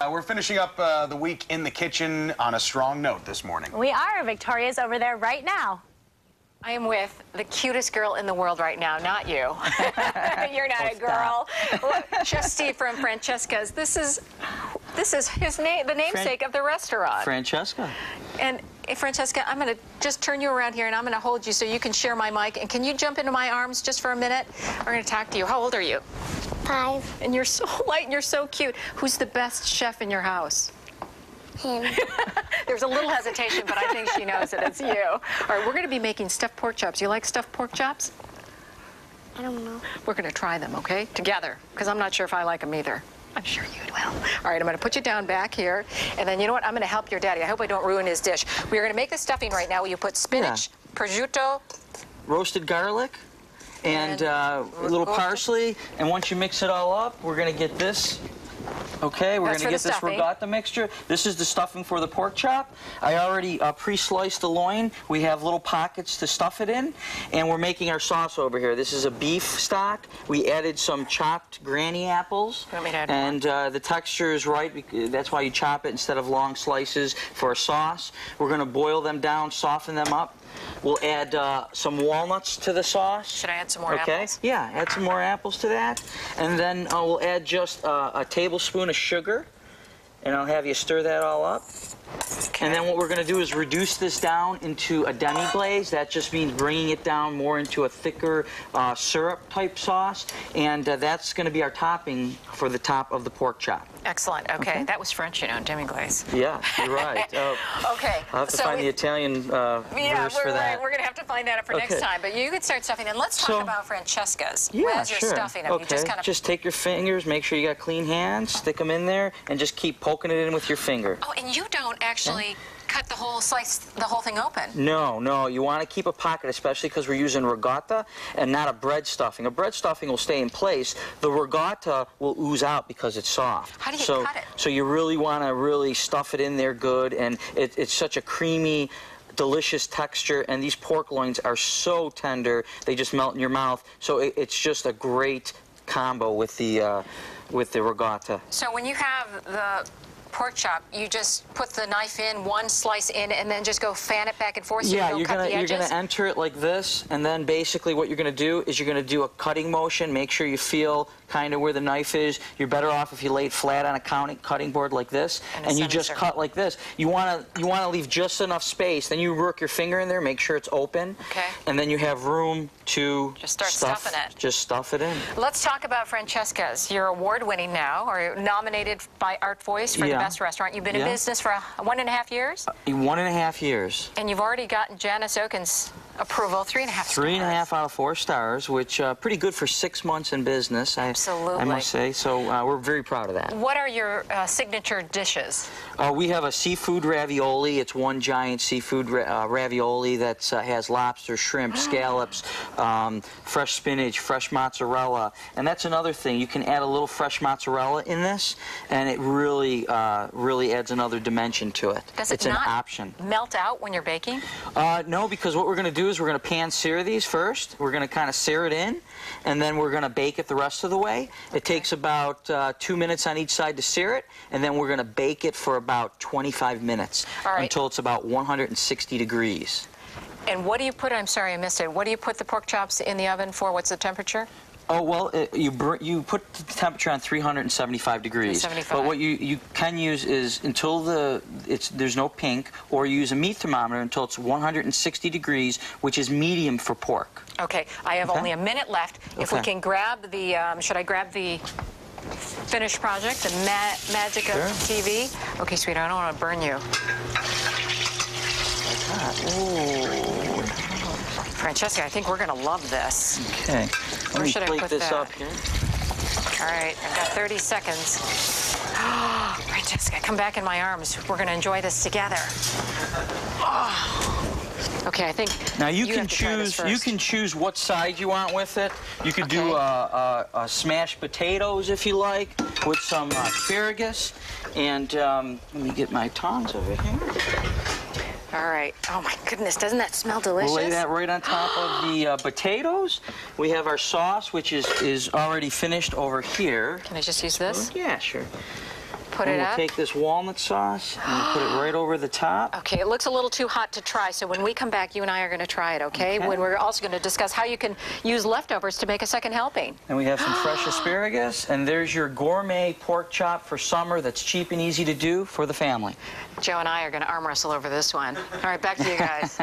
We're finishing up the week in the kitchen on a strong note this morning. We are. Victoria's over there right now. I am with the cutest girl in the world right now, not you. You're not a girl. Look, Chef Steve from Francesca's. This is his name, the namesake of the restaurant. Francesca. And Francesca, I'm going to just turn you around here, and I'm going to hold you so you can share my mic. And can you jump into my arms just for a minute? We're going to talk to you. How old are you? 5. And you're so light and you're so cute. Who's the best chef in your house? Him. There's a little hesitation, but I think she knows that it's you. All right, we're going to be making stuffed pork chops. You like stuffed pork chops? I don't know. We're going to try them, okay? Together, because I'm not sure if I like them either. I'm sure you will. All right, I'm going to put you down back here, and then you know what? I'm going to help your daddy. I hope I don't ruin his dish. We're going to make the stuffing right now. You put spinach, prosciutto, roasted garlic, and a little parsley. And once you mix it all up, we're going to get this. Okay, we're going to get this ricotta mixture. This is the stuffing for the pork chop. I already pre-sliced the loin. We have little pockets to stuff it in. And we're making our sauce over here. This is a beef stock. We added some chopped granny apples. And the texture is right. That's why you chop it instead of long slices for a sauce. We're going to boil them down, soften them up. We'll add some walnuts to the sauce. Should I add some more apples? Yeah, add some more apples to that. And then we'll add just a tablespoon of sugar. And I'll have you stir that all up. Okay. And then what we're going to do is reduce this down into a demi-glaze. That just means bringing it down more into a thicker syrup-type sauce. And that's going to be our topping for the top of the pork chop. Excellent. Okay. That was French, you know, demi-glaze. Yeah, you're right. Okay. I'll have to find the Italian verse for that. We're going to have to find that out for next time. But you could start stuffing. And let's talk about Francesca's. Yeah, As you're stuffing them, you just take your fingers, make sure you got clean hands, stick them in there, and just keep poking it in with your finger. Oh, and you don't actually cut the whole thing open. No, you want to keep a pocket, especially because we're using ricotta and not a bread stuffing. A bread stuffing will stay in place. The ricotta will ooze out because it's soft. How do you cut it? So you really want to really stuff it in there good, and it's such a creamy, delicious texture, and these pork loins are so tender, they just melt in your mouth. So it's just a great combo with the ricotta. So when you have the pork chop, you just put the knife in, one slice in, and then just go fan it back and forth. So yeah, you're gonna enter it like this, and then basically what you're gonna do is you're gonna do a cutting motion. Make sure you feel kind of where the knife is. You're better off if you lay it flat on a cutting board like this, and you just cut like this. You wanna leave just enough space. Then you work your finger in there, make sure it's open, and then you have room to just start stuffing it. Just stuff it in. Let's talk about Francesca's. You're award-winning now, or nominated by Art Voice for the best restaurant. You've been in business for 1.5 years? 1.5 years. And you've already gotten Janice Oken's approval, 3.5 stars. 3.5 out of 4 stars, which pretty good for 6 months in business. Absolutely. I must say. So we're very proud of that. What are your signature dishes? We have a seafood ravioli. It's one giant seafood ravioli that has lobster, shrimp, scallops, fresh spinach, fresh mozzarella. And that's another thing. You can add a little fresh mozzarella in this, and it really adds another dimension to it. Does it it's an option. Melt out when you're baking? No, because what we're going to do is we're going to pan sear these first. We're going to kind of sear it in, and then we're going to bake it the rest of the way. It takes about 2 minutes on each side to sear it, and then we're going to bake it for about 25 minutes until it's about 160 degrees. And what do you put, I'm sorry I missed it, what do you put the pork chops in the oven for? What's the temperature? Oh, well, you put the temperature on 375 degrees. 375. But what you can use is until there's no pink, or you use a meat thermometer until it's 160 degrees, which is medium for pork. Okay, I have only a minute left. If we can grab the, should I grab the finished project, the magic of TV? Okay, sweetheart, I don't want to burn you. Ooh. Francesca, I think we're going to love this. Okay. Where should I put this up here? All right, I've got 30 seconds. Francesca, come back in my arms. We're going to enjoy this together. Okay, I think now you can choose. You can choose what side you want with it. You could do smashed potatoes if you like, with some asparagus. And let me get my tongs over here. All right. Oh, my goodness. Doesn't that smell delicious? We'll lay that right on top of the potatoes. We have our sauce, which is already finished over here. Can I just use this? Yeah, sure. put and it we'll up. take this walnut sauce and we'll put it right over the top. Okay, it looks a little too hot to try, so when we come back, you and I are going to try it, okay? Okay. When we're also going to discuss how you can use leftovers to make a second helping. And we have some fresh asparagus, and there's your gourmet pork chop for summer that's cheap and easy to do for the family. Joe and I are going to arm wrestle over this one. All right, back to you guys.